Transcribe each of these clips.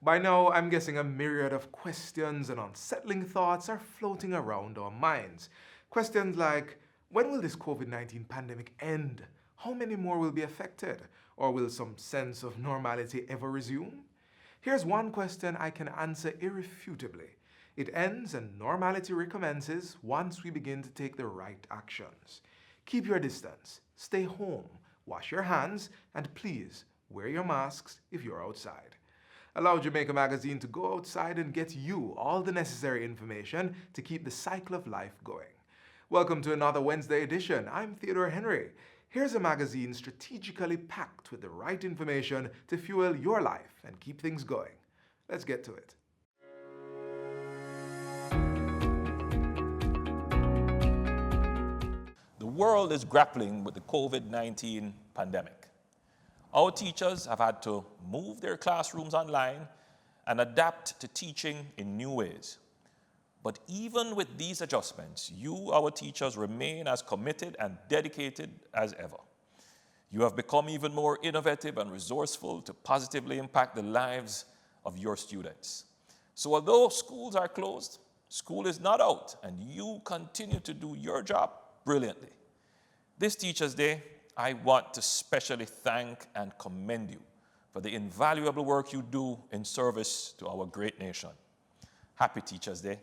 By now, I'm guessing a myriad of questions and unsettling thoughts are floating around our minds. Questions like, when will this COVID-19 pandemic end? How many more will be affected? Or will some sense of normality ever resume? Here's one question I can answer irrefutably. It ends and normality recommences once we begin to take the right actions. Keep your distance, stay home, wash your hands, and please wear your masks if you're outside. Allow Jamaica Magazine to go outside and get you all the necessary information to keep the cycle of life going. Welcome to another Wednesday edition. I'm Theodore Henry. Here's a magazine strategically packed with the right information to fuel your life and keep things going. Let's get to it. The world is grappling with the COVID-19 pandemic. Our teachers have had to move their classrooms online and adapt to teaching in new ways. But even with these adjustments, you, our teachers, remain as committed and dedicated as ever. You have become even more innovative and resourceful to positively impact the lives of your students. So although schools are closed, school is not out, and you continue to do your job brilliantly. This Teachers' Day, I want to specially thank and commend you for the invaluable work you do in service to our great nation. Happy Teachers' Day.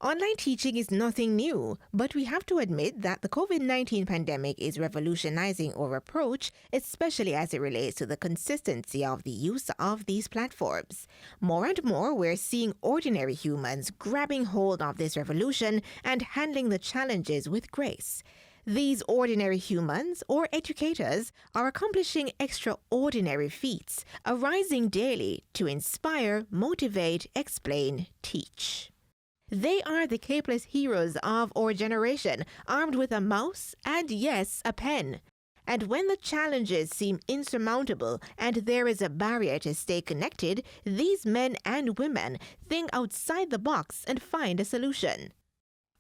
Online teaching is nothing new, but we have to admit that the COVID-19 pandemic is revolutionizing our approach, especially as it relates to the consistency of the use of these platforms. More and more, we're seeing ordinary humans grabbing hold of this revolution and handling the challenges with grace. These ordinary humans, or educators, are accomplishing extraordinary feats, arising daily to inspire, motivate, explain, teach. They are the capeless heroes of our generation, armed with a mouse and, yes, a pen. And when the challenges seem insurmountable and there is a barrier to stay connected, these men and women think outside the box and find a solution.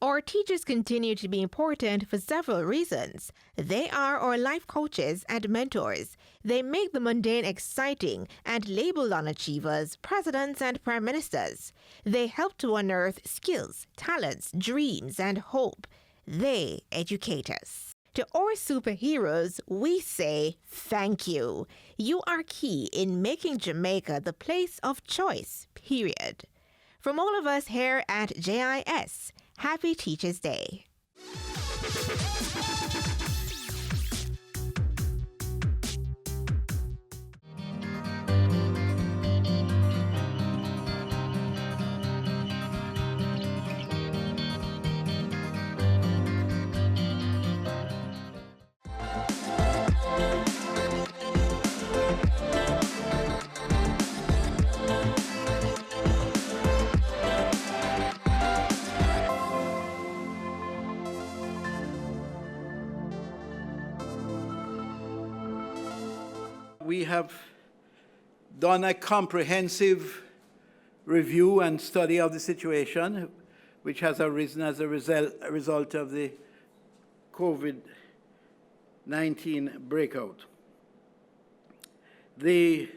Our teachers continue to be important for several reasons. They are our life coaches and mentors. They make the mundane exciting and label unachievers presidents and prime ministers. They help to unearth skills, talents, dreams, and hope. They educate us. To our superheroes, we say thank you. You are key in making Jamaica the place of choice, period. From all of us here at JIS, Happy Teachers' Day. We have done a comprehensive review and study of the situation, which has arisen as a result of the COVID-19 breakout. The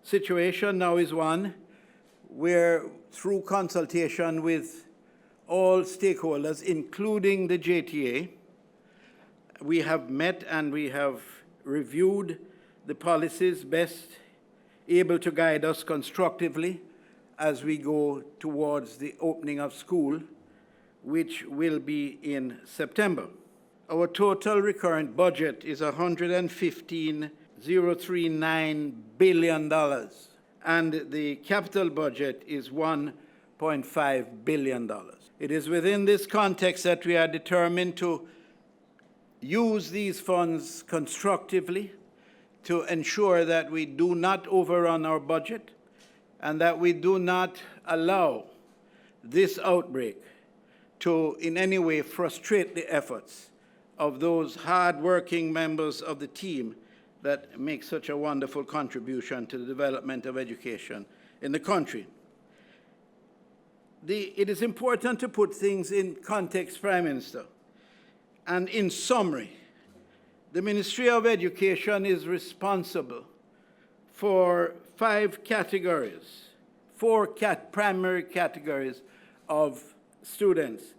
situation now is one where, through consultation with all stakeholders, including the JTA, we have met and we have reviewed the policies best able to guide us constructively as we go towards the opening of school, which will be in September. Our total recurrent budget is $115.039 billion, and the capital budget is $1.5 billion. It is within this context that we are determined to use these funds constructively to ensure that we do not overrun our budget and that we do not allow this outbreak to in any way frustrate the efforts of those hard-working members of the team that make such a wonderful contribution to the development of education in the country. It is important to put things in context, Prime Minister. And in summary, the Ministry of Education is responsible for 5 categories, 4 primary categories of students.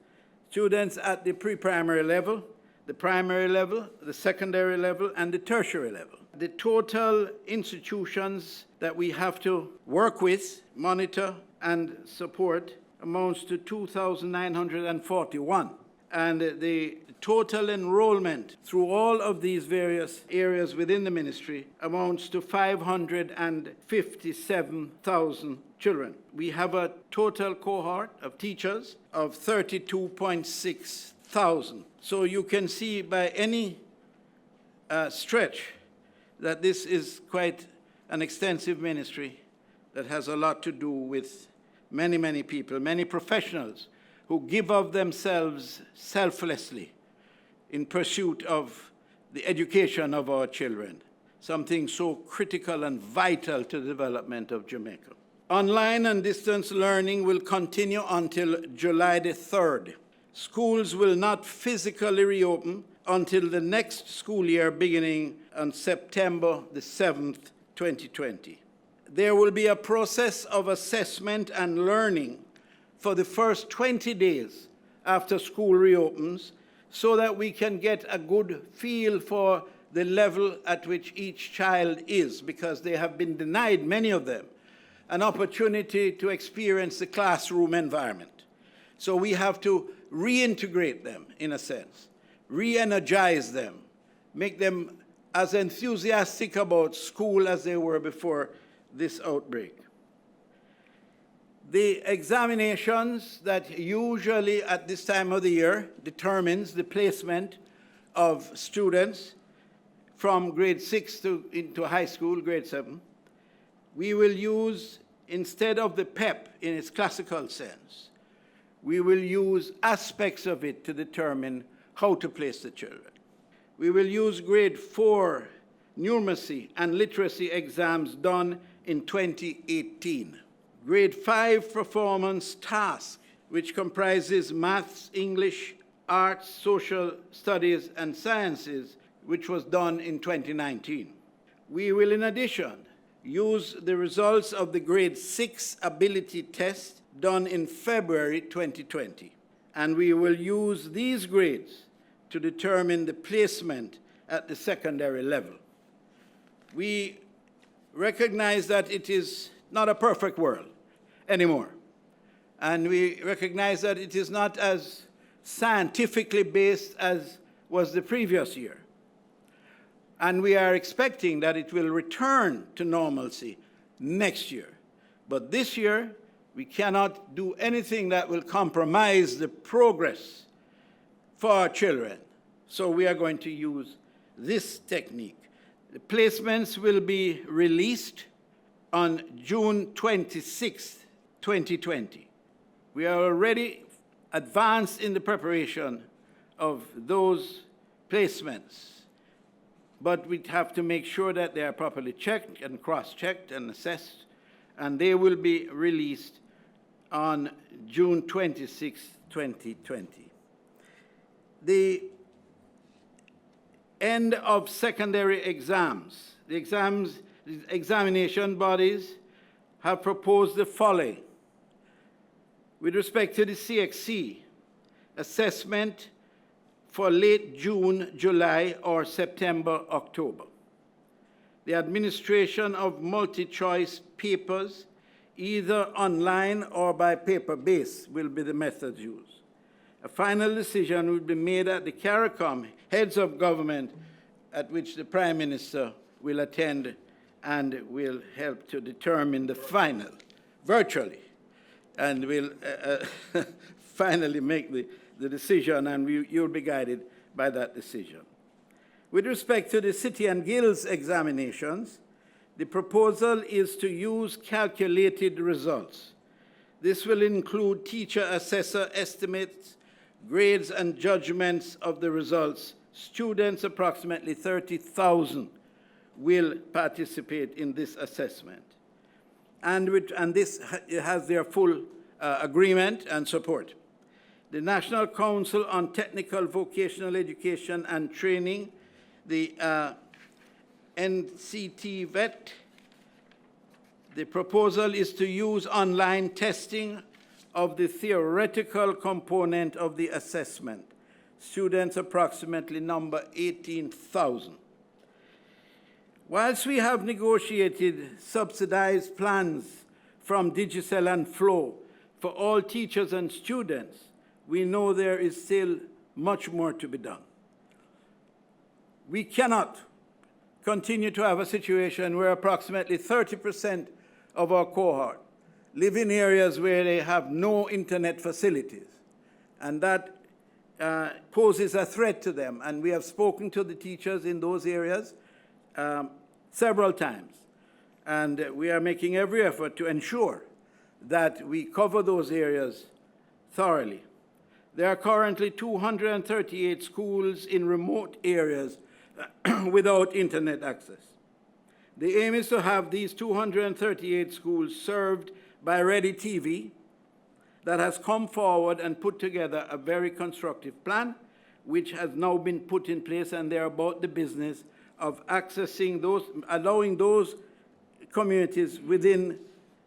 Students at the pre-primary level, the primary level, the secondary level, and the tertiary level. The total institutions that we have to work with, monitor, and support amounts to 2,941. And the total enrollment through all of these various areas within the ministry amounts to 557,000 children. We have a total cohort of teachers of 32.6 thousand. So you can see by any stretch that this is quite an extensive ministry that has a lot to do with many, many people, many professionals who give of themselves selflessly in pursuit of the education of our children, something so critical and vital to the development of Jamaica. Online and distance learning will continue until July the 3rd. Schools will not physically reopen until the next school year beginning on September the 7th, 2020. There will be a process of assessment and learning for the first 20 days after school reopens so that we can get a good feel for the level at which each child is, because they have been denied, many of them, an opportunity to experience the classroom environment. So we have to reintegrate them, in a sense, re-energize them, make them as enthusiastic about school as they were before this outbreak. The examinations that usually at this time of the year determines the placement of students from grade 6 into high school, grade 7, we will use, instead of the PEP in its classical sense, we will use aspects of it to determine how to place the children. We will use grade 4 numeracy and literacy exams done in 2018. Grade 5 performance task, which comprises maths, English, arts, social studies, and sciences, which was done in 2019. We will, in addition, use the results of the grade 6 ability test done in February 2020. And we will use these grades to determine the placement at the secondary level. We recognize that it is not a perfect world anymore. And we recognize that it is not as scientifically based as was the previous year. And we are expecting that it will return to normalcy next year. But this year, we cannot do anything that will compromise the progress for our children. So we are going to use this technique. The placements will be released on June 26, 2020. We are already advanced in the preparation of those placements, but we have to make sure that they are properly checked and cross-checked and assessed, and they will be released on June 26, 2020. The end of secondary exams. The examination bodies have proposed the following. With respect to the CXC, assessment for late June, July, or September, October. The administration of multi-choice papers, either online or by paper base, will be the methods used. A final decision will be made at the CARICOM heads of government, at which the Prime Minister will attend and will help to determine the final, virtually, and will finally make the decision, and you'll be guided by that decision. With respect to the City and Guilds examinations, the proposal is to use calculated results. This will include teacher assessor estimates, grades, and judgments of the results Students, approximately 30,000, will participate in this assessment. And this has their full agreement and support. The National Council on Technical Vocational Education and Training, the NCTVET, the proposal is to use online testing of the theoretical component of the assessment. Students approximately number 18,000. Whilst we have negotiated subsidized plans from Digicel and Flow for all teachers and students, we know there is still much more to be done. We cannot continue to have a situation where approximately 30% of our cohort live in areas where they have no internet facilities, and that poses a threat to them. And we have spoken to the teachers in those areas several times, and we are making every effort to ensure that we cover those areas thoroughly. There are currently 238 schools in remote areas without internet access. The aim is to have these 238 schools served by Ready TV, that has come forward and put together a very constructive plan, which has now been put in place, and they're about the business of accessing those, allowing those communities within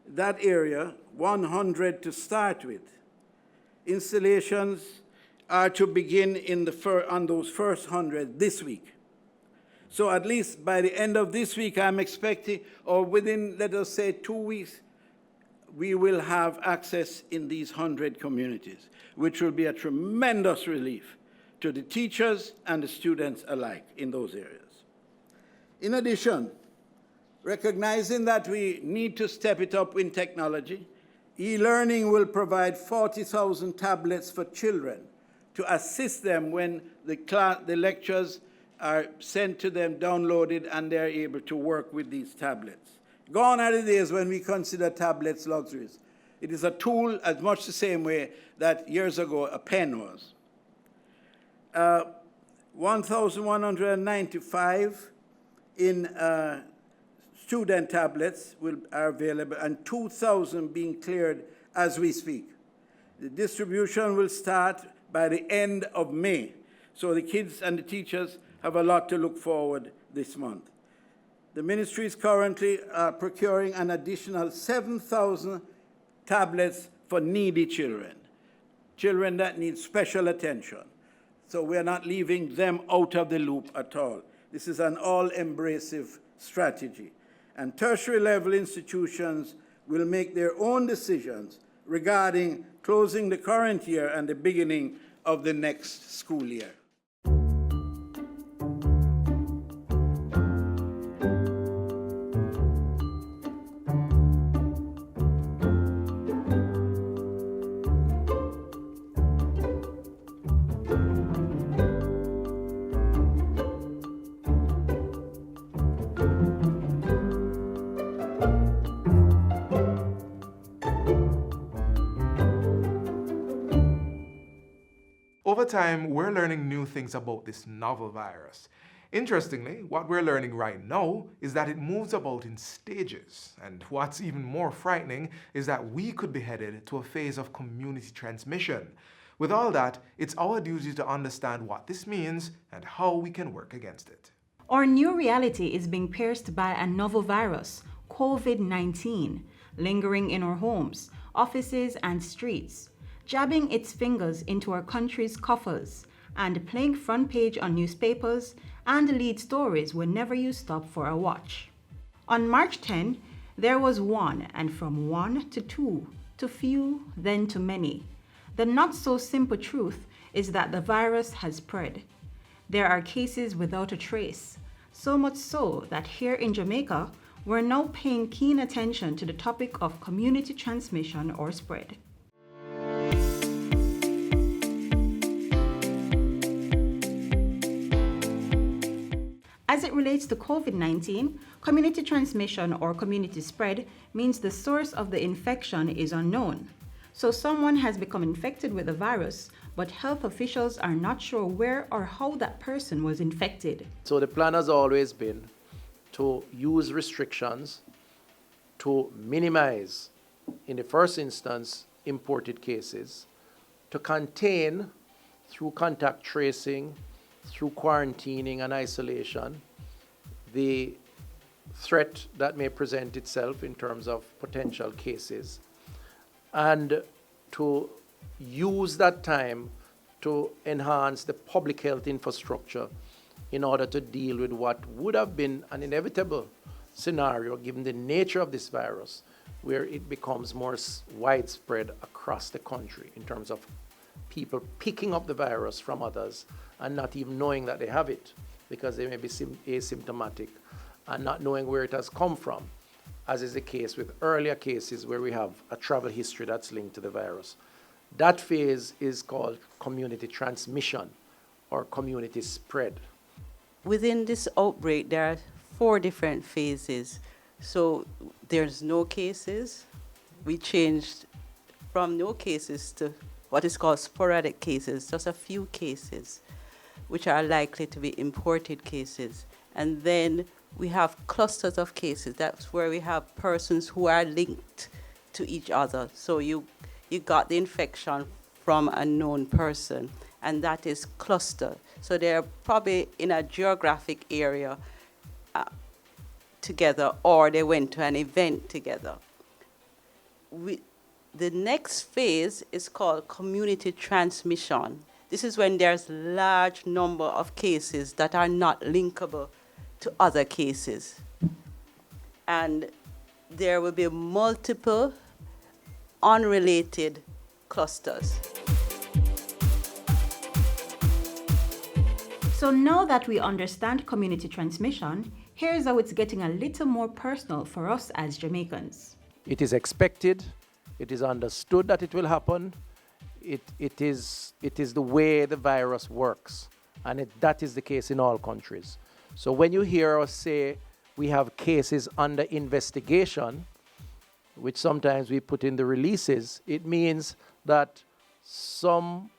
that area, 100 to start with. Installations are to begin on those first 100 this week. So at least by the end of this week, I'm expecting, or within, let us say, 2 weeks, we will have access in these 100 communities, which will be a tremendous relief to the teachers and the students alike in those areas. In addition, recognizing that we need to step it up in technology, e-learning will provide 40,000 tablets for children to assist them when the lectures are sent to them, downloaded, and they're able to work with these tablets. Gone are the days when we consider tablets luxuries. It is a tool as much the same way that years ago a pen was. 1,195 in student tablets are available, and 2,000 being cleared as we speak. The distribution will start by the end of May, so the kids and the teachers have a lot to look forward this month. The ministry is currently procuring an additional 7,000 tablets for needy children, children that need special attention. So we're not leaving them out of the loop at all. This is an all-embracive strategy. And tertiary level institutions will make their own decisions regarding closing the current year and the beginning of the next school year. Over time, we're learning new things about this novel virus. Interestingly, what we're learning right now is that it moves about in stages. And what's even more frightening is that we could be headed to a phase of community transmission. With all that, it's our duty to understand what this means and how we can work against it. Our new reality is being pierced by a novel virus, COVID-19, lingering in our homes, offices, and streets, jabbing its fingers into our country's coffers, and playing front page on newspapers and lead stories whenever you stop for a watch. On March 10, there was one, and from one to two, to few, then to many. The not-so-simple truth is that the virus has spread. There are cases without a trace, so much so that here in Jamaica, we're now paying keen attention to the topic of community transmission or spread. As it relates to COVID-19, community transmission or community spread means the source of the infection is unknown. So someone has become infected with the virus, but health officials are not sure where or how that person was infected. So the plan has always been to use restrictions to minimize, in the first instance, imported cases, to contain through contact tracing, through quarantining and isolation, the threat that may present itself in terms of potential cases, and to use that time to enhance the public health infrastructure in order to deal with what would have been an inevitable scenario given the nature of this virus, where it becomes more widespread across the country in terms of people picking up the virus from others and not even knowing that they have it because they may be asymptomatic and not knowing where it has come from, as is the case with earlier cases where we have a travel history that's linked to the virus. That phase is called community transmission or community spread. Within this outbreak, there are 4 different phases. So there's no cases. We changed from no cases to what is called sporadic cases, just a few cases, which are likely to be imported cases. And then we have clusters of cases. That's where we have persons who are linked to each other. So you got the infection from a known person, and that is cluster. So they're probably in a geographic area together, or they went to an event together. The next phase is called community transmission. This is when there's large number of cases that are not linkable to other cases. And there will be multiple unrelated clusters. So now that we understand community transmission, here's how it's getting a little more personal for us as Jamaicans. It is expected, it is understood that it will happen, it is the way the virus works, and that is the case in all countries. So when you hear us say we have cases under investigation, which sometimes we put in the releases, it means that some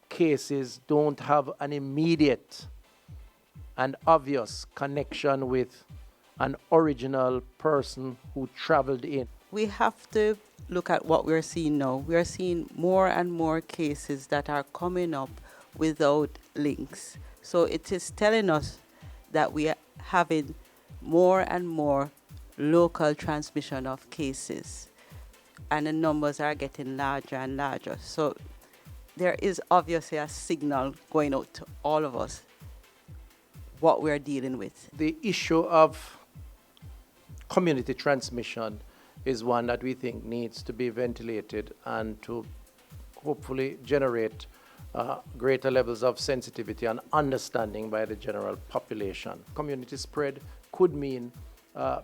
cases don't have an immediate and obvious connection with an original person who traveled in. We have to look at what we're seeing now. We are seeing more and more cases that are coming up without links. So it is telling us that we are having more and more local transmission of cases, and the numbers are getting larger and larger. So there is obviously a signal going out to all of us what we're dealing with. The issue of community transmission is one that we think needs to be ventilated and to hopefully generate greater levels of sensitivity and understanding by the general population. Community spread could mean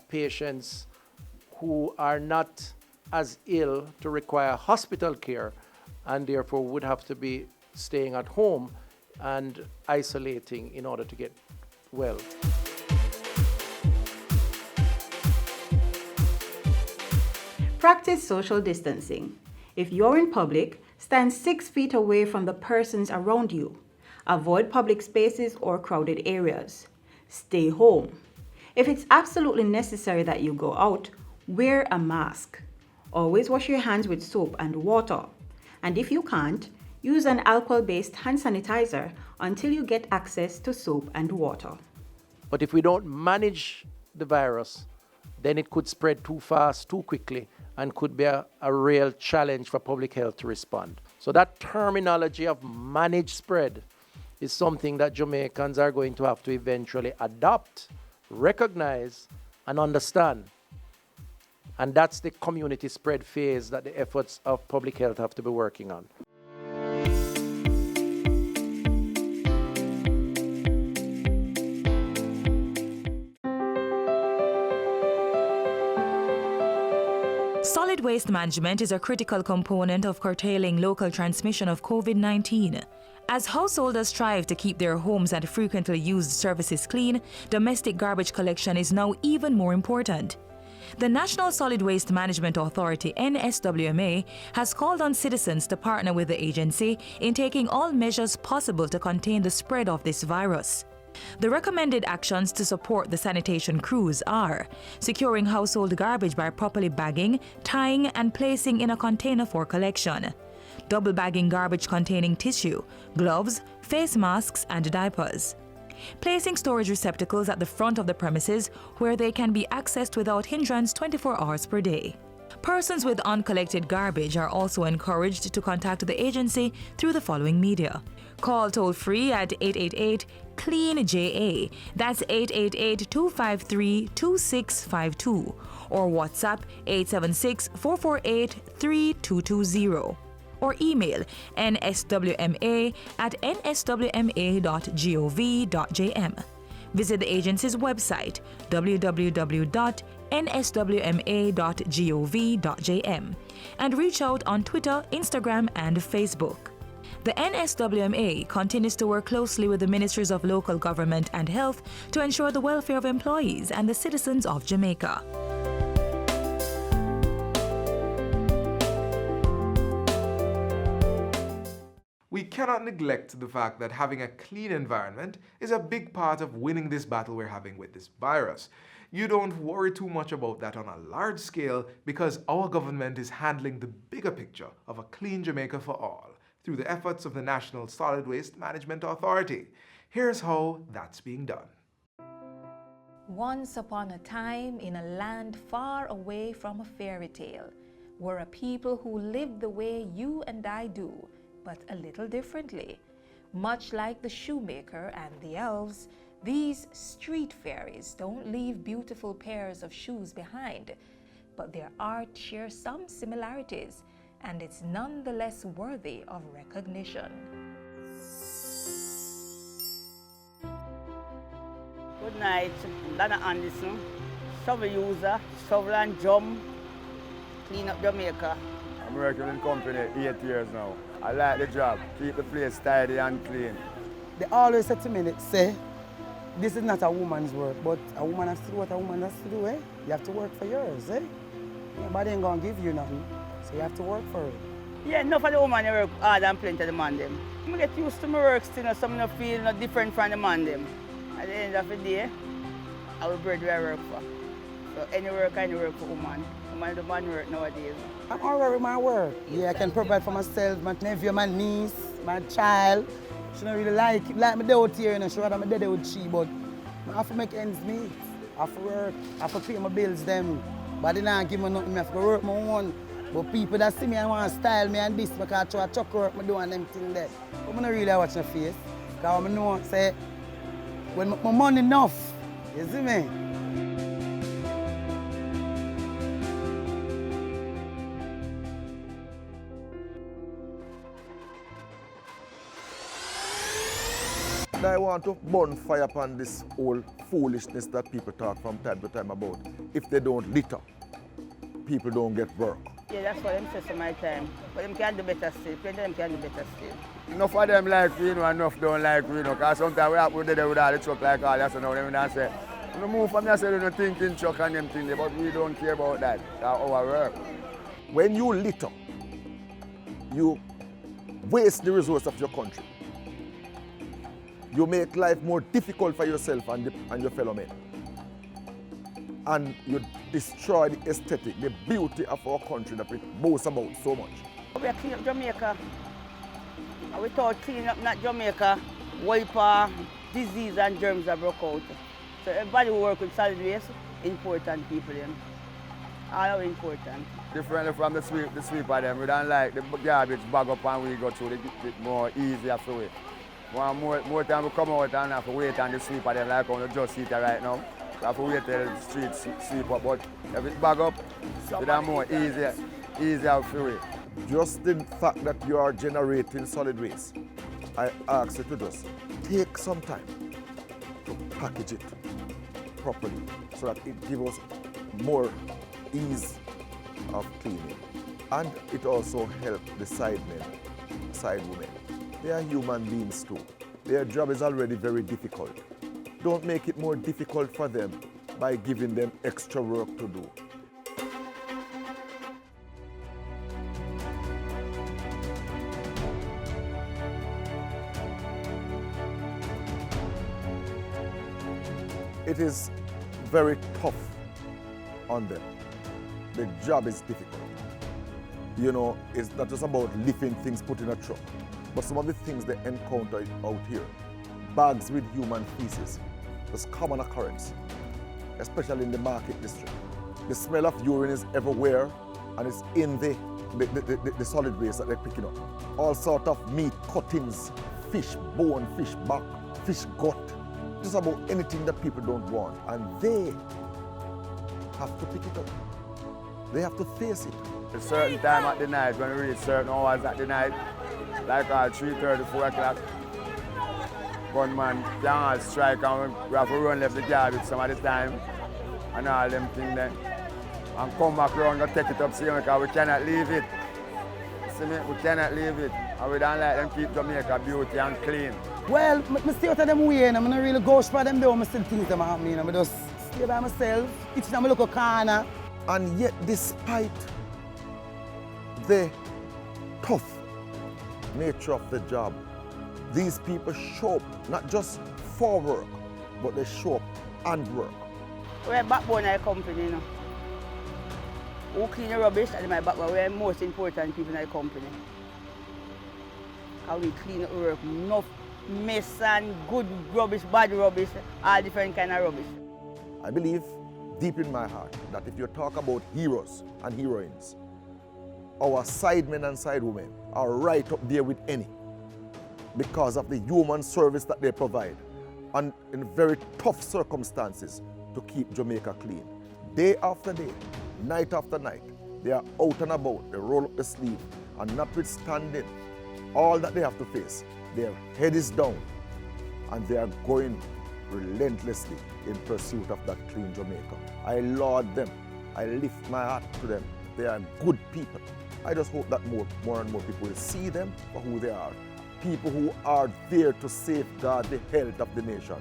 patients who are not as ill to require hospital care and therefore would have to be staying at home and isolating in order to get well. Practice social distancing. If you're in public, stand 6 feet away from the persons around you. Avoid public spaces or crowded areas. Stay home. If it's absolutely necessary that you go out, wear a mask. Always wash your hands with soap and water. And if you can't, use an alcohol-based hand sanitizer until you get access to soap and water. But if we don't manage the virus, then it could spread too fast, too quickly, and could be a real challenge for public health to respond. So that terminology of managed spread is something that Jamaicans are going to have to eventually adopt, recognize, and understand. And that's the community spread phase that the efforts of public health have to be working on. Solid waste management is a critical component of curtailing local transmission of COVID-19. As householders strive to keep their homes and frequently used surfaces clean, domestic garbage collection is now even more important. The National Solid Waste Management Authority, NSWMA, has called on citizens to partner with the agency in taking all measures possible to contain the spread of this virus. The recommended actions to support the sanitation crews are securing household garbage by properly bagging, tying, and placing in a container for collection, double bagging garbage containing tissue, gloves, face masks, and diapers, placing storage receptacles at the front of the premises where they can be accessed without hindrance 24 hours per day. Persons with uncollected garbage are also encouraged to contact the agency through the following media. Call toll-free at 888-CLEAN-JA, that's 888-253-2652, or WhatsApp 876-448-3220, or email nswma@nswma.gov.jm. Visit the agency's website www.nswma.gov.jm and reach out on Twitter, Instagram, and Facebook. The NSWMA continues to work closely with the Ministries of Local Government and Health to ensure the welfare of employees and the citizens of Jamaica. We cannot neglect the fact that having a clean environment is a big part of winning this battle we're having with this virus. You don't worry too much about that on a large scale because our government is handling the bigger picture of a clean Jamaica for all through the efforts of the National Solid Waste Management Authority. Here's how that's being done. Once upon a time, in a land far away from a fairy tale, were a people who lived the way you and I do, but a little differently. Much like the shoemaker and the elves, these street fairies don't leave beautiful pairs of shoes behind, but their art shares some similarities, and it's nonetheless worthy of recognition. Good night, Dana Anderson, shovel user, shovel and drum, clean up Jamaica. I'm working in the company 8 years now. I like the job, keep the place tidy and clean. They always say to me, say, this is not a woman's work, but a woman has to do what a woman has to do, eh? You have to work for yours, eh? Nobody ain't gonna give you nothing, so you have to work for it. Yeah, enough of the woman they work hard and plenty of the man them. I get used to my work still, so I don't feel no different from the man them. At the end of the day, I will bread where I work for. So any work for woman. Woman the man work nowadays. I'm all right with my work. Yeah, I can provide for myself, my nephew, my niece, my child. She don't really like me out here, you know, she rather me dead with she, but I have to make ends meet. I have to work, I have to pay my bills them. But they don't give me nothing, I have to work my own. But people that see me and want to style me and this, because I try to chuck work I do and them things there. But I don't really watch my face. Because I know, say, when my money enough, you see me? I want to burn fire upon this whole foolishness that people talk from time to time about. If they don't litter, people don't get work. Yeah, that's what them say some my time. But them can do better still. Plenty of them can do better still. Enough of them like we, enough don't like we, because sometimes we have to do with all the truck like all that, so now them don't say, you move from there, say you don't thinking truck and them things, but we don't care about that. That's our work. When you litter, you waste the resource of your country. You make life more difficult for yourself and your fellow men. And you destroy the aesthetic, the beauty of our country that we boast about so much. We are cleaning up Jamaica. And without cleaning up not Jamaica, wiper, disease and germs are broke out. So everybody who work with solid waste, important people them. All are important. Differently from the sweeper them, we don't like the garbage bag up and we go through it more easier for it. More time we come out and have to wait on the sweeper them like on the just seat right now. We have to wait till the street sweep up, but if it's bag up, it's more easier for it. Just the fact that you are generating solid waste, I ask you to just take some time to package it properly so that it gives us more ease of cleaning. And it also helps the side women. They are human beings too. Their job is already very difficult. Don't make it more difficult for them by giving them extra work to do. It is very tough on them. The job is difficult. You know, it's not just about lifting things put in a truck, but some of the things they encounter out here, bags with human feces, that's common occurrence, especially in the market district. The smell of urine is everywhere, and it's in the solid waste that they're picking up. All sort of meat cuttings, fish bone, fish back, fish gut, just about anything that people don't want. And they have to pick it up. They have to face it. A certain time at the night, when we reach certain hours at the night, like 3:30, 4 o'clock, gunman can all strike and we have to run left the garbage some of the time and all them things then. And come back around and take it up, see, because we cannot leave it. See me? We cannot leave it. And we don't like them keep Jamaica beauty and clean. Well, I stay out of them way, and I'm not really go for them though. I still think them happen, you know. I just stay by myself, each time I look a corner. And yet, despite the tough nature of the job, these people show up not just for work, but they show up and work. We're backbone of the company, you know. Who clean the rubbish and my backbone, we're the most important people in the company. How we clean the work, enough mess and good rubbish, bad rubbish, all different kind of rubbish. I believe deep in my heart that if you talk about heroes and heroines, our sidemen and sidewomen are right up there with any because of the human service that they provide and in very tough circumstances to keep Jamaica clean. Day after day, night after night, they are out and about, they roll up the sleeve, and notwithstanding all that they have to face, their head is down and they are going relentlessly in pursuit of that clean Jamaica. I laud them. I lift my hat to them. They are good people. I just hope that more and more people will see them for who they are. People who are there to safeguard the health of the nation.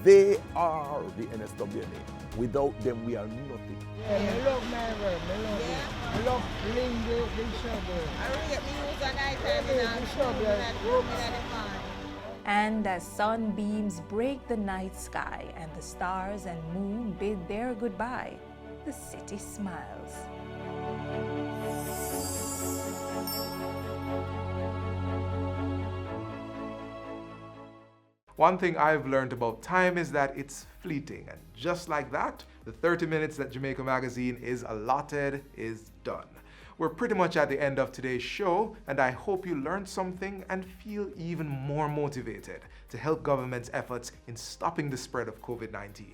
They are the NSWNA. Without them, we are nothing. Yeah, I love my work. I love it. I love clean the shovel. I get me use a night time in the shovel. And as sunbeams break the night sky and the stars and moon bid their goodbye, the city smiles. One thing I've learned about time is that it's fleeting, and just like that, the 30 minutes that Jamaica Magazine is allotted is done. We're pretty much at the end of today's show, and I hope you learned something and feel even more motivated to help government's efforts in stopping the spread of COVID-19.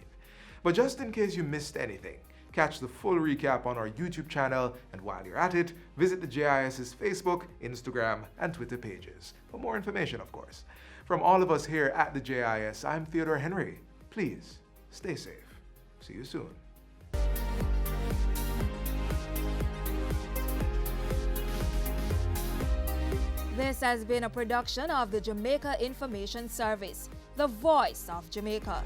But just in case you missed anything, catch the full recap on our YouTube channel, and while you're at it, visit the JIS's Facebook, Instagram, and Twitter pages for more information, of course. From all of us here at the JIS, I'm Theodore Henry. Please, stay safe. See you soon. This has been a production of the Jamaica Information Service, the voice of Jamaica.